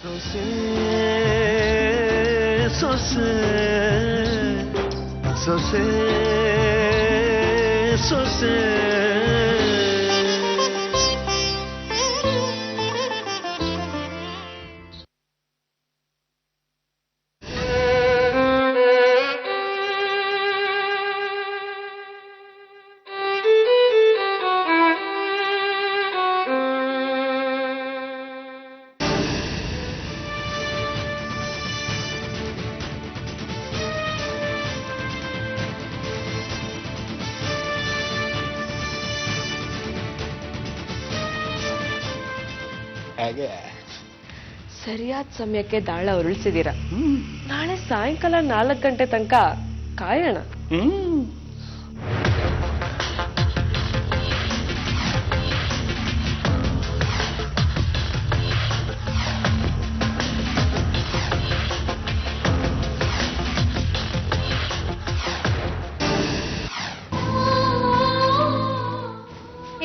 ಸೊಸೆ ಸೊಸೆ ಸೊಸೆ ಸೊಸೆ ಸರಿಯಾದ ಸಮಯಕ್ಕೆ ದಾಳ ಉರುಳಿಸಿದೀರ. ನಾಳೆ ಸಾಯಂಕಾಲ 4 ಗಂಟೆ ತನಕ ಕಾಯೋಣ.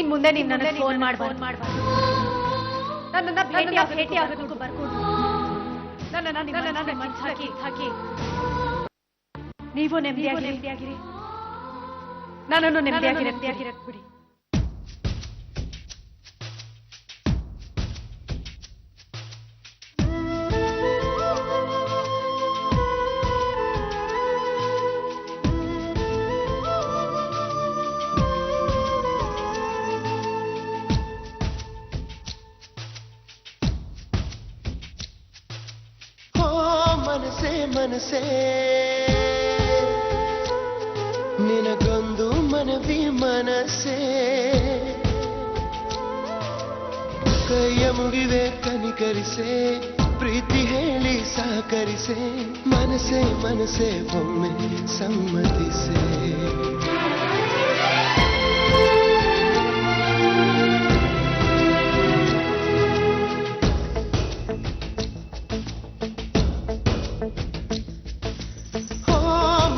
ಇನ್ ಮುಂದೆ ನೀನ್ ನನಗೆ ಫೋನ್ ಮಾಡ್ಬಾರ್ದು. ನನ್ನನ್ನ ಭೇಟಿ ಆಗೋದಕ್ಕೂ ಬರ್ಕೊಂಡು ನನ್ನ ಹಾಕಿ ನೀವು ನೆಮ್ಮದಿಯಾಗಿರಿ, ನನ್ನನ್ನು ನೆಮ್ಮದಿಯಾಗಿರಕ್ ಬಿಡಿ. ಮನಸೆ ಮನಸೆ ನಿನಗೊಂದು ಮನವಿ ಮನಸೆ, ಕೈಯ ಮುಗಿವೆ ಕನಿಕರಿಸೆ, ಪ್ರೀತಿ ಹೇಳಿ ಸಹಕರಿಸೆ, ಮನಸೆ ಮನಸೆ ಒಮ್ಮೆ ಸಮ್ಮತಿಸೆ.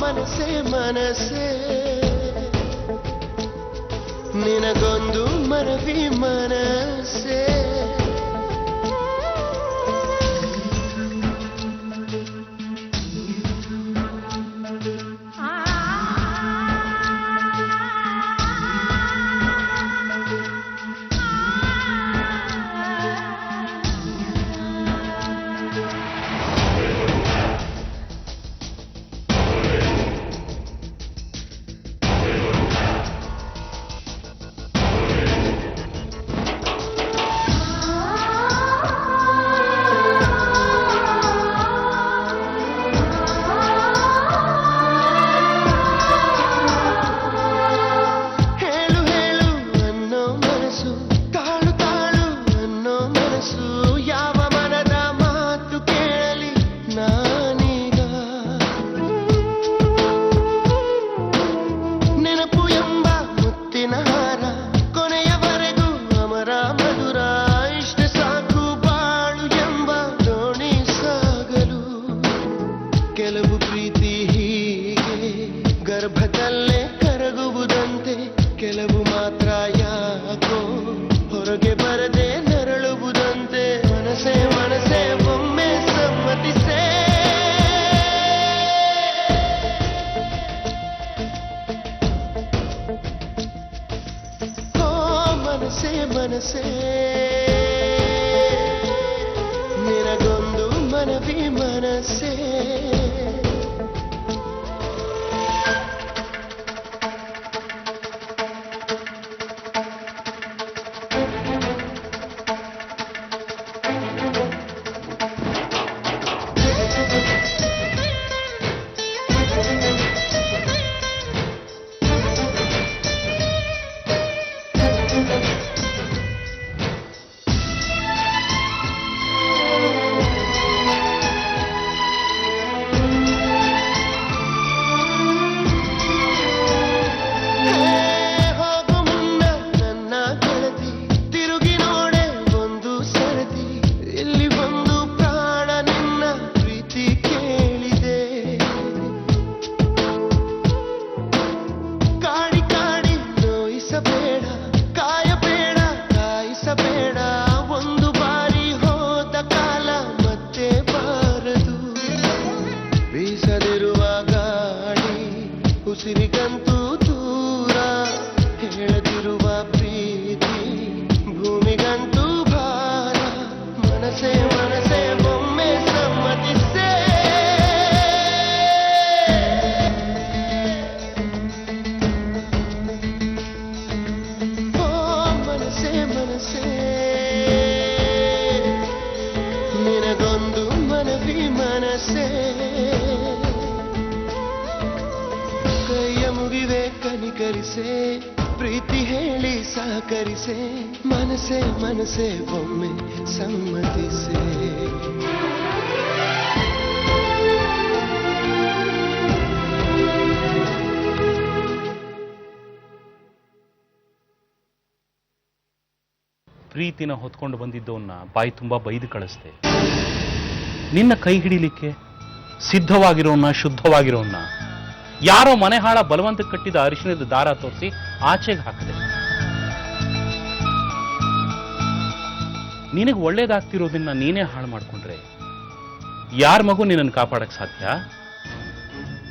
ಮನಸೆ ಮನಸೆ ನಿನಗೊಂದು ಮನವಿ ಮನಸೆ, ಕೆಲವು ಪ್ರೀತಿ ಹೀಗೆ ಗರ್ಭದಲ್ಲೇ ಕರಗುವುದಂತೆ, ಕೆಲವು ಮಾತ್ರ ಯಾಕೋ ಹೊರಗೆ ಬರದೆ ನರಳುವುದಂತೆ, ಮನಸೆ ಮನಸೆ ಒಮ್ಮೆ ಸಮ್ಮತಿಸೆ. ಓ ಮನಸೆ ಮನಸೆ ನಿನಗೊಂದು ಮನವಿ ಮನಸೆ. ಮನಸೇ ಒಮ್ಮೆ ಸಮ್ಮತಿಸೆ ಓ ಮನಸೇ ಮನಸೇ ನಿನಗೊಂದು ಮನವಿ ಮನಸೇ ಕೈಯ ಮುಗಿವೆ ಕನಿಕರಿಸೆ ಪ್ರೀತಿ ಹೇಳಿ ಸಹಕರಿಸೆ ಮನಸೇ ಮನಸೇ ಒಮ್ಮೆ ಸಮ್ಮತಿಸೆ ಪ್ರೀತಿನ ಹೊತ್ಕೊಂಡು ಬಂದಿದ್ದವನ್ನ ಬಾಯಿ ತುಂಬಾ ಬೈದು ಕಳಿಸ್ದೆ. ನಿನ್ನ ಕೈ ಹಿಡಿಲಿಕ್ಕೆ ಸಿದ್ಧವಾಗಿರೋನ್ನ ಶುದ್ಧವಾಗಿರೋನ್ನ ಯಾರೋ ಮನೆ ಹಾಳ ಬಲವಂತ ಕಟ್ಟಿದ ಅರಿಶಿಣದ ದಾರ ತೋರಿಸಿ ಆಚೆಗೆ ಹಾಕಿದೆ. ನಿನಗೆ ಒಳ್ಳೇದಾಗ್ತಿರೋದನ್ನ ನೀನೇ ಹಾಳು ಮಾಡ್ಕೊಂಡ್ರೆ ಯಾರ ಮಗು ನಿನ್ನನ್ನು ಕಾಪಾಡಕ್ ಸಾಧ್ಯ?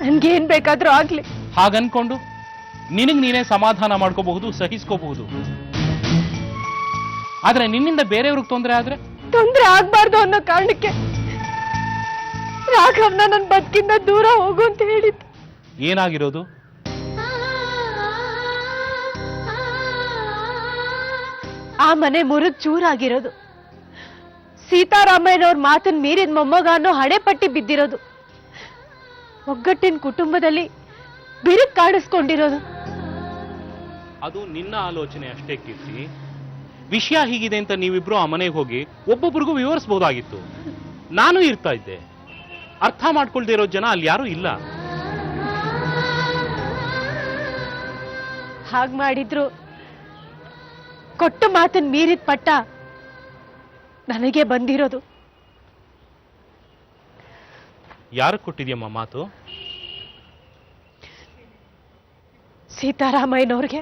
ನನ್ಗೇನ್ ಬೇಕಾದ್ರೂ ಆಗ್ಲಿ ಹಾಗನ್ಕೊಂಡು ನಿನಗ್ ನೀನೇ ಸಮಾಧಾನ ಮಾಡ್ಕೋಬಹುದು, ಸಹಿಸ್ಕೋಬಹುದು. ಆದ್ರೆ ನಿನ್ನಿಂದ ಬೇರೆಯವ್ರಿಗೆ ತೊಂದರೆ ಆದ್ರೆ ತೊಂದ್ರೆ ಆಗ್ಬಾರ್ದು ಅನ್ನೋ ಕಾರಣಕ್ಕೆ ರಾಘವ್ನ ನನ್ ಬದುಕಿಂದ ದೂರ ಹೋಗು ಅಂತ ಹೇಳಿದ್ದು. ಏನಾಗಿರೋದು? ಆ ಮನೆ ಮುರಿದ್ ಚೂರಾಗಿರೋದು, ಸೀತಾರಾಮಯ್ಯನವ್ರ ಮಾತನ್ನ ಮೀರಿದ ಮೊಮ್ಮಗ ಅನ್ನೋ ಹಣೆ ಪಟ್ಟಿ ಬಿದ್ದಿರೋದು, ಒಗ್ಗಟ್ಟಿನ ಕುಟುಂಬದಲ್ಲಿ ಬಿರುಕು ಕಾಣಿಸ್ಕೊಂಡಿರೋದು. ಅದು ನಿನ್ನ ಆಲೋಚನೆ ಅಷ್ಟೇ ಕೀರ್ತಿ. ವಿಷಯ ಹೀಗಿದೆ ಅಂತ ನೀವಿಬ್ರು ಆ ಮನೆಗೆ ಹೋಗಿ ಒಬ್ಬೊಬ್ರಿಗೂ ವಿವರಿಸಬಹುದಾಗಿತ್ತು. ನಾನು ಇರ್ತಾ ಇದ್ದೆ. ಅರ್ಥ ಮಾಡ್ಕೊಳ್ದೇ ಇರೋ ಜನ ಅಲ್ಲಿ ಯಾರೂ ಇಲ್ಲ. ಹಾಗ್ ಮಾಡಿದ್ರು ಕೊಟ್ಟು ಮಾತನ್ ಮೀರಿದ ಪಟ್ಟ ನನಗೆ ಬಂದಿರೋದು. ಯಾರು ಕೊಟ್ಟಿದ್ಯಮ್ಮ ಮಾತು? ಸೀತಾರಾಮಯ್ಯನವ್ರಿಗೆ.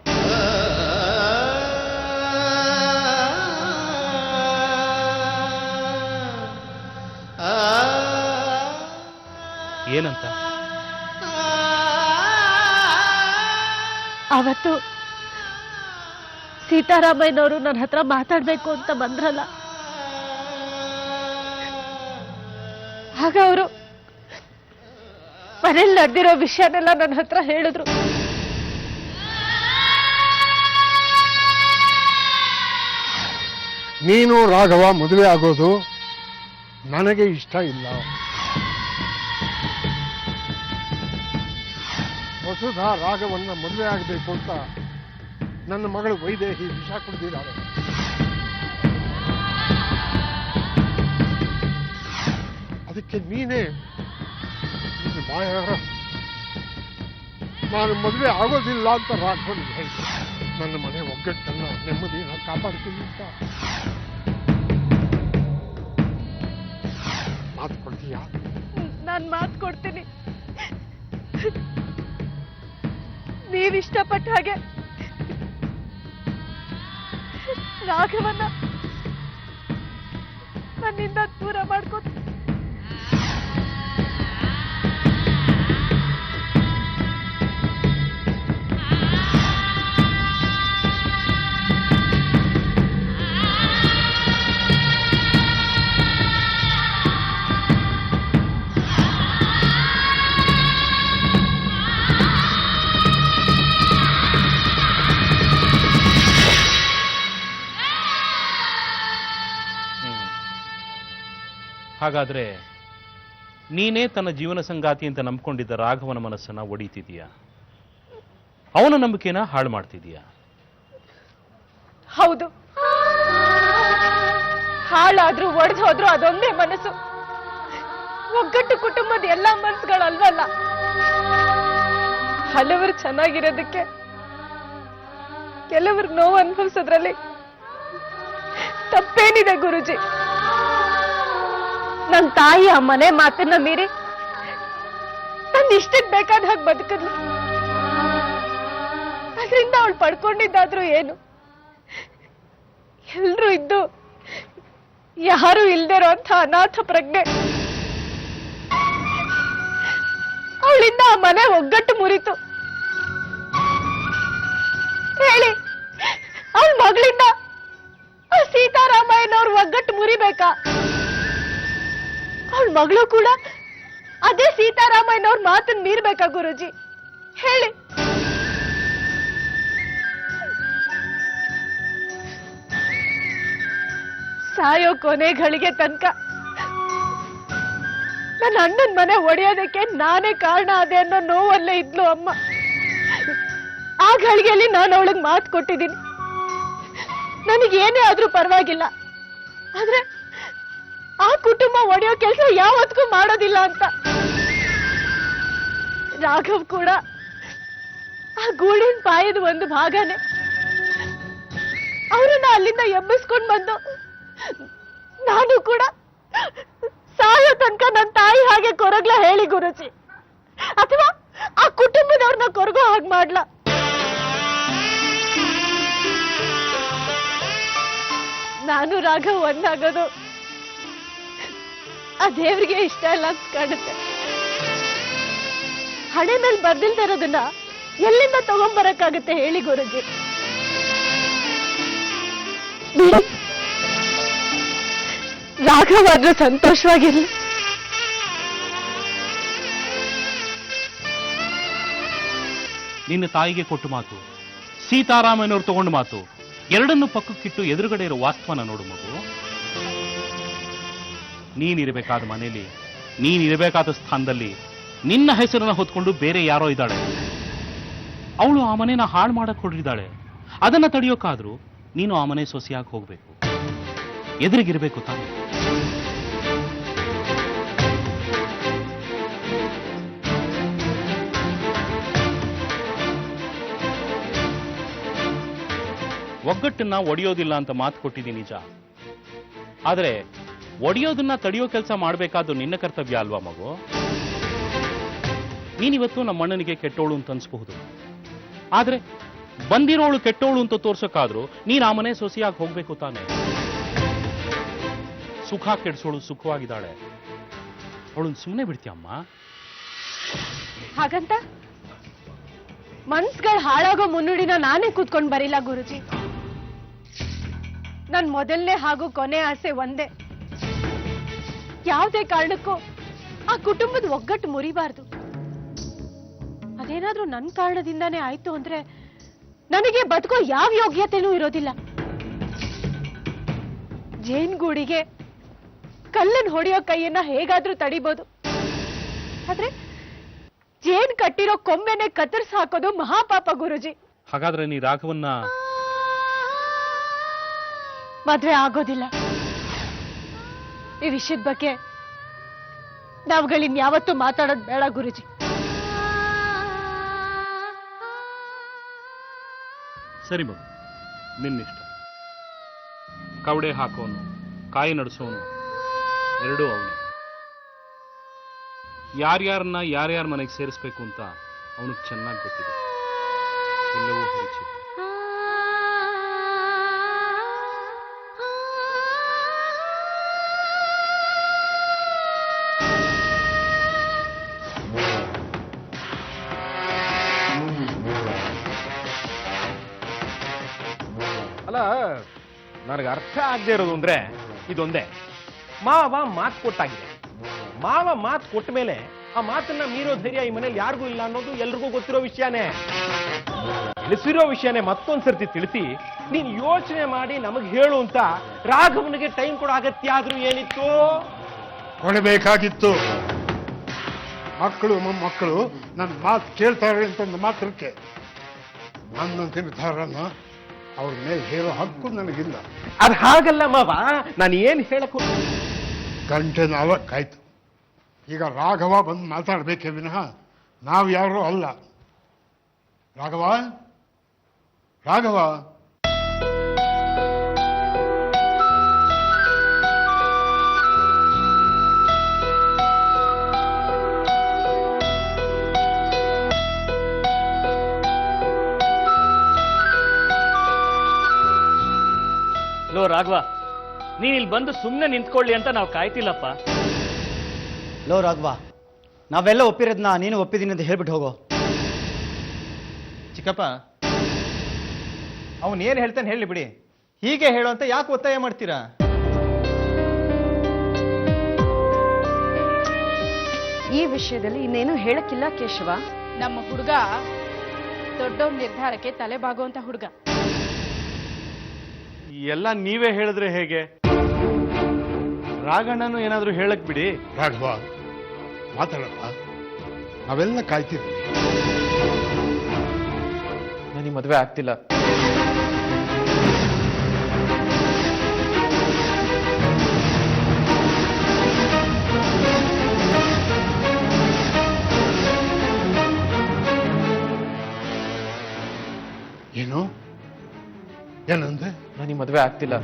ಏನಂತ? ಅವತ್ತು ಸೀತಾರಾಮಯ್ಯನವರು ನನ್ನ ಹತ್ರ ಮಾತಾಡ್ಬೇಕು ಅಂತ ಬಂದ್ರಲ್ಲ, ಆಗ ಅವರು ಮನೇಲಿ ನಡೆದಿರೋ ವಿಷಯನೆಲ್ಲ ನನ್ನ ಹತ್ರ ಹೇಳಿದ್ರು. ನೀನು ರಾಘವ ಮದುವೆ ಆಗೋದು ನನಗೆ ಇಷ್ಟ ಇಲ್ಲ. ವಸುಧಾ ರಾಘವನ್ನ ಮದುವೆ ಆಗಬೇಕು ಅಂತ ನನ್ನ ಮಗಳು ವೈದೇಹಿ ವಿಷ ಕುಡಿದಿದ್ದಾಳೆ. ಅದಕ್ಕೆ ನೀನೇ ನಿನ್ನ ಬಾಯಾರ ನಾನು ಮದುವೆ ಆಗೋದಿಲ್ಲ ಅಂತ ರಾಘವನಿಗೆ ಹೇಳಿ ನನ್ನ ಮನೆ ಒಗ್ಗಟ್ಟನ್ನ ನೆಮ್ಮದಿಯನ್ನು ಕಾಪಾಡ್ತೀನಿ ಅಂತ ಮಾತು ಕೊಡ್ತೀಯಾ? ನಾನು ಮಾತು ಕೊಡ್ತೀನಿ. ನೀವಿಷ್ಟಪಟ್ಟ ಹಾಗೆ ರಾಘವನ್ನ ನನ್ನಿಂದ ದೂರ ಮಾಡ್ಕೊತ. ಹಾಗಾದ್ರೆ ನೀನೇ ತನ್ನ ಜೀವನ ಸಂಗಾತಿ ಅಂತ ನಂಬ್ಕೊಂಡಿದ್ದ ರಾಘವನ ಮನಸ್ಸನ್ನ ಒಡೀತಿದೀಯ, ಅವನ ನಂಬಿಕೆನ ಹಾಳು ಮಾಡ್ತಿದೀಯ. ಹೌದು, ಹಾಳಾದ್ರೂ ಒಡೆದು ಹೋದ್ರು ಅದೊಂದೇ ಮನಸ್ಸು. ಒಗ್ಗಟ್ಟು ಕುಟುಂಬದ ಎಲ್ಲಾ ಮನಸ್ಸುಗಳಲ್ವಲ್ಲ. ಹಲವರು ಚೆನ್ನಾಗಿರೋದಕ್ಕೆ ಕೆಲವರು ನೋವು ಅನುಭವಿಸೋದ್ರಲ್ಲಿ ತಪ್ಪೇನಿದೆ ಗುರುಜಿ? ನನ್ನ ತಾಯಿ ಆ ಮನೆ ಮಾತನ್ನ ಮೀರಿ ನನ್ನ ಇಷ್ಟಕ್ಕೆ ಬೇಕಾದ ಹಾಗೆ ಬದುಕಿದ್ಲು. ಅದರಿಂದ ಅವಳು ಪಡ್ಕೊಂಡಿದ್ದಾದ್ರೂ ಏನು? ಎಲ್ರೂ ಇದ್ದು ಯಾರು ಇಲ್ದಿರೋ ಅಂತ ಅನಾಥ ಪ್ರಜ್ಞೆ. ಅವಳಿಂದ ಆ ಮನೆ ಒಗ್ಗಟ್ಟು ಮುರಿತು. ಹೇಳಿ, ಅವಳ ಮಗಳಿಂದ ಸೀತಾರಾಮಯ್ಯನವ್ರ ಒಗ್ಗಟ್ಟು ಮುರಿಬೇಕಾ? ಮಗಳು ಕೂಡ ಅದೇ ಸೀತಾರಾಮಯ್ಯನವ್ರ ಮಾತನ್ನ ಮೀರ್ಬೇಕಾ ಗುರುಜಿ? ಹೇಳಿ. ಸಾಯೋ ಕೊನೆ ಗಳಿಗೆ ತನಕ ನನ್ನ ಅಣ್ಣನ ಮನೆ ಒಡೆಯೋದಕ್ಕೆ ನಾನೇ ಕಾರಣ ಅದೇ ಅನ್ನೋ ನೋವಲ್ಲೇ ಇದ್ಲು ಅಮ್ಮ. ಆ ಗಳಿಗೆಯಲ್ಲಿ ನಾನು ಅವಳಿಗೆ ಮಾತು ಕೊಟ್ಟಿದ್ದೀನಿ, ನನಗೇನೇ ಆದ್ರೂ ಪರವಾಗಿಲ್ಲ, ಆದ್ರೆ ಆ ಕುಟುಂಬ ಒಡೆಯೋ ಕೆಲಸ ಯಾವತ್ತಿಗೂ ಮಾಡೋದಿಲ್ಲ ಅಂತ. ರಾಘವ್ ಕೂಡ ಆ ಗೂಳಿನ ಪಾಯದ ಒಂದು ಭಾಗನೇ. ಅವರನ್ನ ಅಲ್ಲಿಂದ ಎಬ್ಬಿಸ್ಕೊಂಡು ಬಂದು ನಾನು ಕೂಡ ಸಾಯೋ ತನಕ ನನ್ನ ತಾಯಿ ಹಾಗೆ ಕೊರಗ್ಲ ಹೇಳಿ ಗುರುಜಿ, ಅಥವಾ ಆ ಕುಟುಂಬದವ್ರನ್ನ ಕೊರಗೋ ಹಾಗೆ ಮಾಡ್ಲ. ನಾನು ರಾಘವ್ ಒಂದಾಗೋದು ಆ ದೇವ್ರಿಗೆ ಇಷ್ಟ ಇಲ್ಲ ಅಂತ ಕಾಣುತ್ತೆ. ಹಣೆ ಮೇಲೆ ಬರ್ದಿಲ್ತಾ ಇರೋದನ್ನ ಎಲ್ಲಿಂದ ತಗೊಂಡ್ಬರಕ್ಕಾಗತ್ತೆ ಹೇಳಿ ಗುರುಜಿ? ರಾಘವ್ ಆದ್ರೂ ಸಂತೋಷವಾಗಿರ್ಲಿ. ನಿನ್ನ ತಾಯಿಗೆ ಕೊಟ್ಟು ಮಾತು, ಸೀತಾರಾಮಯ್ಯನವ್ರು ತಗೊಂಡು ಮಾತು, ಎರಡನ್ನು ಪಕ್ಕಕ್ಕಿಟ್ಟು ಎದುರುಗಡೆ ಇರೋ ವಾಸ್ತವನ ನೋಡು ಮಗು. ನೀನಿರಬೇಕಾದ ಮನೆಯಲ್ಲಿ, ನೀನಿರಬೇಕಾದ ಸ್ಥಾನದಲ್ಲಿ ನಿನ್ನ ಹೆಸರನ್ನ ಹೊತ್ಕೊಂಡು ಬೇರೆ ಯಾರೋ ಇದ್ದಾಳೆ. ಅವಳು ಆ ಮನೆನ ಹಾಳು ಮಾಡಕ್ ಹೊರಟಿದ್ದಾಳೆ. ಅದನ್ನ ತಡೆಯೋಕಾದ್ರೂ ನೀನು ಆ ಮನೆ ಸೊಸೆಯಾಗಿ ಹೋಗ್ಬೇಕು, ಎದುರಿಗಿರ್ಬೇಕು ತಾನೆ. ಒಗ್ಗಟ್ಟನ್ನ ಒಡೆಯೋದಿಲ್ಲ ಅಂತ ಮಾತು ಕೊಟ್ಟಿದ್ದೀನಿ ನಿಜ, ಆದ್ರೆ ಒಡೆಯೋದನ್ನ ತಡೆಯೋ ಕೆಲಸ ಮಾಡಬೇಕಾದ್ದು ನಿನ್ನ ಕರ್ತವ್ಯ ಅಲ್ವಾ ಮಗು? ನೀನಿವತ್ತು ನಮ್ಮ ಅಣ್ಣನಿಗೆ ಕೆಟ್ಟೋಳು ಅಂತ ಅನ್ಸ್ಬಹುದು, ಆದ್ರೆ ಬಂದಿರೋಳು ಕೆಟ್ಟೋಳು ಅಂತ ತೋರ್ಸಕ್ಕಾದ್ರೂ ನೀನ್ ಆ ಮನೆ ಸೊಸೆಯಾಗಿ ಹೋಗ್ಬೇಕು ತಾನೆ. ಸುಖ ಕೆಡಿಸೋಳು ಸುಖವಾಗಿದ್ದಾಳೆ, ಅವಳನ್ನ ಸುಮ್ಮನೆ ಬಿಡ್ತೀಯಮ್ಮ? ಹಾಗಂತ ಮನ್ಸ್ಗಳು ಹಾಳಾಗೋ ಮುನ್ನುಡಿನ ನಾನೇ ಕೂತ್ಕೊಂಡು ಬರಿಲ್ಲ ಗುರುಜಿ. ನನ್ ಮೊದಲನೇ ಹಾಗೂ ಕೊನೆ ಆಸೆ ಒಂದೇ, ಯಾವುದೇ ಕಾರಣಕ್ಕೂ ಆ ಕುಟುಂಬದ ಒಗ್ಗಟ್ಟು ಮುರಿಬಾರ್ದು. ಅದೇನಾದ್ರೂ ನನ್ನ ಕಾರಣದಿಂದಾನೇ ಆಯ್ತು ಅಂದ್ರೆ ನನಗೆ ಬದುಕೋ ಯಾವ ಯೋಗ್ಯತೆನೂ ಇರೋದಿಲ್ಲ. ಜೇನ್ಗೂಡಿಗೆ ಕಲ್ಲನ್ ಹೊಡೆಯೋ ಕೈಯನ್ನ ಹೇಗಾದ್ರೂ ತಡಿಬೋದು, ಆದ್ರೆ ಜೇನ್ ಕಟ್ಟಿರೋ ಕೊಂಬೆನೆ ಕತ್ತರಿಸಿ ಹಾಕೋದು ಮಹಾಪಾಪ ಗುರುಜಿ. ಹಾಗಾದ್ರೆ ನೀ ರಾಘವನ್ನ ಮದ್ವೆ ಆಗೋದಿಲ್ಲ. ಈ ವಿಷಯದ ಬಗ್ಗೆ ನಾವುಗಳಿನ್ ಯಾವತ್ತೂ ಮಾತಾಡೋದು ಬೇಡ ಗುರುಜಿ. ಸರಿ ಮಗು, ನಿನ್ನಿಷ್ಟ. ಕವಡೆ ಹಾಕೋನು, ಕಾಯಿ ನಡೆಸೋನು ಎರಡೂ ಅವನೇ. ಯಾರ್ಯಾರನ್ನ ಯಾರ್ಯಾರ ಮನೆಗೆ ಸೇರಿಸ್ಬೇಕು ಅಂತ ಅವನಿಗೆ ಚೆನ್ನಾಗಿ ಗೊತ್ತಿದೆ, ಎಲ್ಲವೂ ಪರಿಚಿತ. ಅಲ್ಲ, ನನಗೆ ಅರ್ಥ ಆಗದೆ ಇರೋದು ಅಂದ್ರೆ ಇದೊಂದೇ. ಮಾವ ಮಾತು ಕೊಟ್ಟಾಗಿದೆ. ಮಾವ ಮಾತು ಕೊಟ್ಟ ಮೇಲೆ ಆ ಮಾತನ್ನ ಮೀರೋ ಧೈರ್ಯ ಈ ಮನೇಲಿ ಯಾರಿಗೂ ಇಲ್ಲ ಅನ್ನೋದು ಎಲ್ರಿಗೂ ಗೊತ್ತಿರೋ ವಿಷಯನೇ. ತಿಳಿಸಿರೋ ವಿಷಯನೇ ಮತ್ತೊಂದ್ಸರ್ತಿ ತಿಳಿಸಿ ನೀನ್ ಯೋಚನೆ ಮಾಡಿ ನಮಗ್ ಹೇಳು ಅಂತ ರಾಘವನಿಗೆ ಟೈಮ್ ಕೊಡೋ ಅಗತ್ಯ ಆದ್ರೂ ಏನಿತ್ತು? ಕೊಡಬೇಕಾಗಿತ್ತು. ಮಕ್ಕಳು ಮೊಮ್ಮಕ್ಕಳು ನನ್ನ ಮಾತು ಕೇಳ್ತಾರೆ ಅಂತ ಮಾತ್ರಕ್ಕೆ ನನ್ನ ನಿರ್ಧಾರನ ಅವ್ರ ಮೇಲೆ ಹೇಳೋ ಹಕ್ಕು ನನಗಿಲ್ಲ. ಅದು ಹಾಗಲ್ಲ ಮಾವ, ನಾನು ಏನ್ ಹೇಳಕ್ ಗಂಟೆ 4 ಆಯ್ತು. ಈಗ ರಾಘವ ಬಂದು ಮಾತಾಡ್ಬೇಕೇ ವಿನಃ ನಾವು ಯಾರೂ ಅಲ್ಲ. ರಾಘವ, ರಾಘವ, ಲೋ ರಾಘವ, ನೀನ್ ಇಲ್ಲಿ ಬಂದು ಸುಮ್ಮನೆ ನಿಂತ್ಕೊಳ್ಳಿ ಅಂತ ನಾವು ಕಾಯ್ತಿಲ್ಲಪ್ಪ. ಲೋ ರಾಘವ, ನಾವೆಲ್ಲ ಒಪ್ಪಿರೋದನ್ನ ನೀನು ಒಪ್ಪಿದ್ದೀನಿ ಅಂತ ಹೇಳ್ಬಿಟ್ಟು ಹೋಗೋ. ಚಿಕ್ಕಪ್ಪ, ಅವನು ಏನು ಹೇಳ್ತಾನೆ ಹೇಳಿ ಬಿಡಿ. ಹೀಗೆ ಹೇಳು ಅಂತ ಯಾಕೆ ಒತ್ತಾಯ ಮಾಡ್ತೀರಾ? ವಿಷಯದಲ್ಲಿ ಇನ್ನೇನು ಹೇಳಕ್ಕಿಲ್ಲ ಕೇಶವ. ನಮ್ಮ ಹುಡುಗ ದೊಡ್ಡವ್ರ ನಿರ್ಧಾರಕ್ಕೆ ತಲೆ ಬಾಗುವಂತ ಹುಡುಗ. ಎಲ್ಲ ನೀವೇ ಹೇಳಿದ್ರೆ ಹೇಗೆ? ರಾಘಣ್ಣನು ಏನಾದ್ರೂ ಹೇಳಕ್ ಬಿಡಿ. ರಾಘವ, ಮಾತಾಡಪ್ಪ, ನಾವೆಲ್ಲ ಕಾಯ್ತಿದ್ವಿ. ನನಗೆ ಮದುವೆ ಆಗ್ತಿಲ್ಲ. ಏನು ಏನಂದೆ? ನನಗೆ ಮದುವೆ ಆಗ್ತಿಲ್ಲ.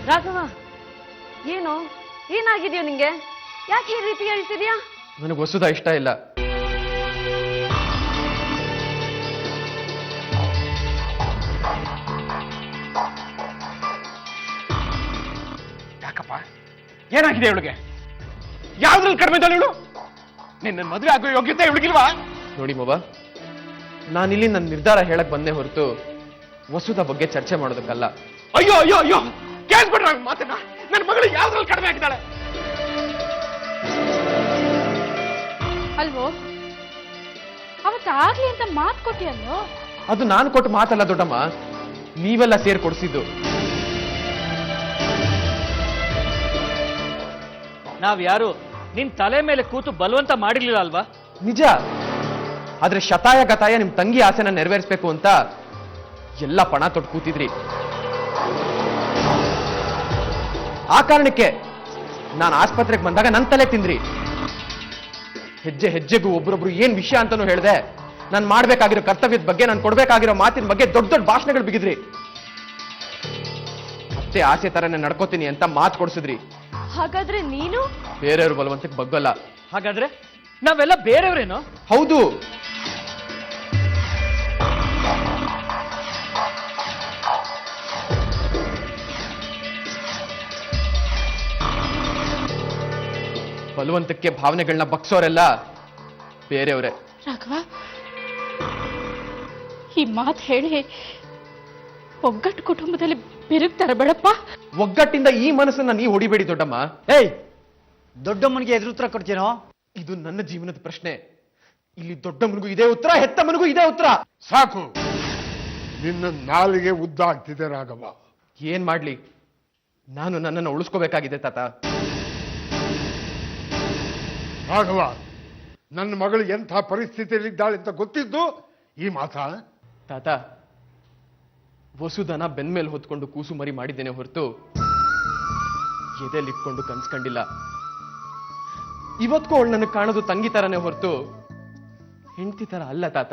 ರಾಘವ, ಏನು ಏನಾಗಿದೆಯೋ ನಿಂಗೆ? ಯಾಕೆ ಈ ರೀತಿ ಹೇಳ್ತಿದ್ಯಾ? ನನಗೆ ವಸುದ ಇಷ್ಟ ಇಲ್ಲ. ಯಾಕಪ್ಪ, ಏನಾಗಿದೆ ಇವಳಿಗೆ? ಯಾವ್ದ್ರಲ್ಲಿ ಕಡಿಮೆ ಇದ್ದಾಳೆ ಇವಳು? ನಿನ್ನ ಮದುವೆ ಆಗೋ ಯೋಗ್ಯತೆ ಇವಳಿಗಿಲ್ವಾ? ನೋಡಿ ಮವ, ನಾನಿಲ್ಲಿ ನನ್ನ ನಿರ್ಧಾರ ಹೇಳಕ್ ಬಂದೆ ಹೊರತು ವಸುದ ಬಗ್ಗೆ ಚರ್ಚೆ ಮಾಡೋದಕ್ಕಲ್ಲ. ಅಯ್ಯೋ ಅಯ್ಯೋ ಅಯ್ಯೋ, ಕೇಳ್ಬಿಡ್ರ ಮಾತನ್ನ. ನನ್ನ ಮಗಳು ಯಾವ್ದ್ರಲ್ಲಿ ಕಡಿಮೆ ಆಗಿದ್ದಾಳೆ? ಅಲ್ವೋ, ಅವತ್ತಾಗ್ಲಿ ಅಂತ ಮಾತು ಕೊಟ್ಟಿಯಲ್ಲೋ? ಅದು ನಾನು ಕೊಟ್ಟು ಮಾತಲ್ಲ ದೊಡ್ಡಮ್ಮ, ನೀವೆಲ್ಲ ಸೇರ್ ಕೊಡಿಸಿದ್ದು. ನಾವ್ ಯಾರು ನಿನ್ ತಲೆ ಮೇಲೆ ಕೂತು ಬಲವಂತ ಮಾಡಿರ್ಲಿಲ್ಲ ಅಲ್ವಾ? ನಿಜ. ಆದ್ರೆ ಶತಾಯ ಗತಾಯ ನಿಮ್ ತಂಗಿ ಆಸೆನ ನೆರವೇರಿಸ್ಬೇಕು ಅಂತ ಎಲ್ಲ ಪಣ ತೊಟ್ಟು ಕೂತಿದ್ರಿ. ಆ ಕಾರಣಕ್ಕೆ ನಾನು ಆಸ್ಪತ್ರೆಗೆ ಬಂದಾಗ ನನ್ನ ತಲೆ ತಿಂದ್ರಿ. ಹೆಜ್ಜೆ ಹೆಜ್ಜೆಗೂ ಒಬ್ರೊಬ್ರು ಏನ್ ವಿಷಯ ಅಂತಾನು ಹೇಳ್ದೆ. ನಾನು ಮಾಡ್ಬೇಕಾಗಿರೋ ಕರ್ತವ್ಯದ ಬಗ್ಗೆ, ನಾನು ಕೊಡ್ಬೇಕಾಗಿರೋ ಮಾತಿನ ಬಗ್ಗೆ ದೊಡ್ಡ ದೊಡ್ಡ ಭಾಷಣಗಳು ಬಿಗಿದ್ರಿ. ಮತ್ತೆ ಆಸೆ ತರನೇ ನಡ್ಕೋತೀನಿ ಅಂತ ಮಾತು ಕೊಡ್ಸಿದ್ರಿ. ಹಾಗಾದ್ರೆ ನೀನು ಬೇರೆಯವ್ರ ಬಲವಂತಕ್ಕೆ ಬಗ್ಗಲ್ಲ. ಹಾಗಾದ್ರೆ ನಾವೆಲ್ಲ ಬೇರೆಯವ್ರೇನೋ? ಹೌದು. ಬಲವಂತಕ್ಕೆ ಭಾವನೆಗಳನ್ನ ಬಗ್ಸೋರೆಲ್ಲ ಬೇರೆಯವರೇ. ರಾಘವ, ಈ ಮಾತು ಹೇಳಿ ಒಗ್ಗಟ್ಟು ಕುಟುಂಬದಲ್ಲಿ ಬೆರಗ್ತಾರ ಬೇಡಪ್ಪ. ಒಗ್ಗಟ್ಟಿಂದ ಈ ಮನಸ್ಸನ್ನ ನೀ ಹೊಡಿಬೇಡಿ ದೊಡ್ಡಮ್ಮ. ಏಯ್, ದೊಡ್ಡಮ್ಮನಿಗೆ ಎದುರು ಉತ್ತರ ಕೊಡ್ತೀನೋ? ಇದು ನನ್ನ ಜೀವನದ ಪ್ರಶ್ನೆ. ಇಲ್ಲಿ ದೊಡ್ಡಮ್ಮನಿಗೂ ಇದೇ ಉತ್ತರ, ಹೆತ್ತಮ್ಮನಿಗೂ ಇದೇ ಉತ್ತರ. ಸಾಕು, ನಿನ್ನ ನಾಲಿಗೆ ಉದ್ದ ಆಗ್ತಿದೆ ರಾಘವ. ಏನ್ ಮಾಡ್ಲಿ, ನಾನು ನನ್ನನ್ನು ಉಳಿಸ್ಕೋಬೇಕಾಗಿದೆ ತಾತ. ರಾಘವ, ನನ್ನ ಮಗಳು ಎಂಥ ಪರಿಸ್ಥಿತಿಯಲ್ಲಿದ್ದಾಳೆ ಅಂತ ಗೊತ್ತಿದ್ದು ಈ ಮಾತಾ? ತಾತ, ವಸುದನ ಬೆನ್ಮೇಲೆ ಹೊತ್ಕೊಂಡು ಕೂಸು ಮರಿ ಮಾಡಿದ್ದೇನೆ ಹೊರತು ಎದೆಲಿಟ್ಕೊಂಡು ಕನ್ಸ್ಕೊಂಡಿಲ್ಲ. ಇವತ್ಗೂ ಅವಳು ನನಗೆ ಕಾಣೋದು ತಂಗಿ ತರನೇ ಹೊರತು ಹೆಂಡತಿ ತರ ಅಲ್ಲ ತಾತ.